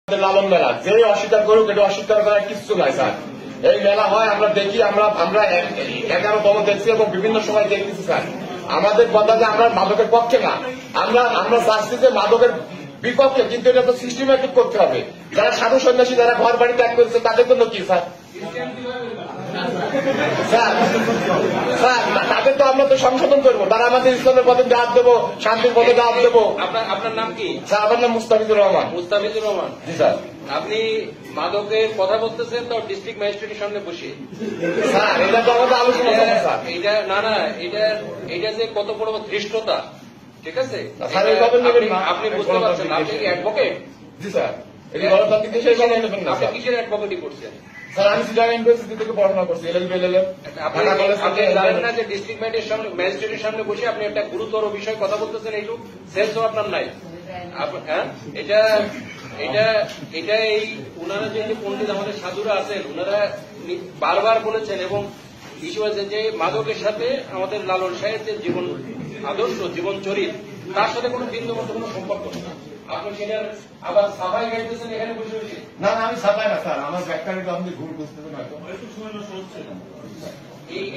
লালন মেলা যে অস্বীকার করুক এটা অস্বীকার করার কিছু নাই স্যার। এই মেলা হয় আমরা দেখি, আমরা 11তম দেখছি এবং বিভিন্ন সময় দেখতেছি স্যার। আমাদের কথা যে আমরা মাদকের পক্ষে না, আমরা চাচ্ছি যে মাদকের বিপক্ষে, কিন্তু এটা তো সিস্টেমেটিক করতে হবে। যারা সাধু সন্ন্যাসী যারা ঘর বাড়ি ত্যাগ করেছে তাদের জন্য কি স্যার? তাদের তো আমরা তো সংশোধন করবো, তারা আমাদের ইসলামের পথে দাওয়াত দেবো, শান্তির পথে দাওয়াত দেবো। আপনার নাম কি? স্যার আমার নাম মুস্তাফিজুর রহমান। মুস্তাফিজুর রহমান। জি স্যার। আপনি মাদকের কথা বলতেছেন তো ডিস্ট্রিক্ট ম্যাজিস্ট্রেটের সামনে বসে। স্যার এটা তো আমাদের আলোচনা স্যার। এটা যে কত বড় ধৃষ্টতা, ঠিক আছে? আপনি বুঝতে পারছেন আপনি কি অ্যাডভোকেট? জি স্যার। এটা গণতান্ত্রিক দেশে আপনি কিসের অ্যাডভোকেটই করছেন? স্যার আমি সিলেট ইউনিভার্সিটি থেকে পড়াশোনা করছি, এলএলবি। আপনি জানেন না যে ডিস্ট্রিক্ট ম্যাজিস্ট্রেটের সামনে বসে আপনি একটা গুরুতর বিষয় কথা বলতেছেন, এইটুকু সেন্স আপনার নাই? হ্যাঁ, এটা এই ওনারা যে পণ্ডিত আমাদের সাধুরা আছেন, ওনারা বারবার বলেছেন এবং ইস্যু আছে যে মাদকের সাথে আমাদের লালন সাহেব যে জীবন আদর্শ, জীবন চরিত, তার সাথে কোনো বিন্দু মতো কোনো সম্পর্ক নেই। আপনি সেটার আবার সাফাই গাইতেছেন এখানে বসে বসে। না আমি সাফাই না স্যার, আমার ব্যাখ্যাটা আপনি ভুল বুঝতেছেন হয়তো।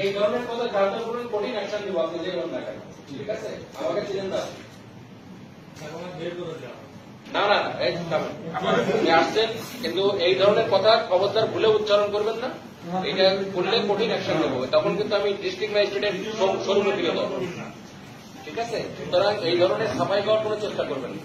এই ধরনের কথা জানতে করুন, কঠিন অ্যাকশন দিব আপনি যে ধরনের দেখান, ঠিক আছে? আমাকে চিনেন না? না না আপনি আসছেন, কিন্তু এই ধরনের কথা খবরদার ভুলে উচ্চারণ করবেন না। এটা করলে কঠিন অ্যাকশন নেব, তখন কিন্তু আমি ডিস্ট্রিক্ট ম্যাজিস্ট্রেটের শোরুমে ফিরে যাবো, ঠিক আছে? সুতরাং এই ধরনের সাফাই গাওয়ার কোনো চেষ্টা করবেন না।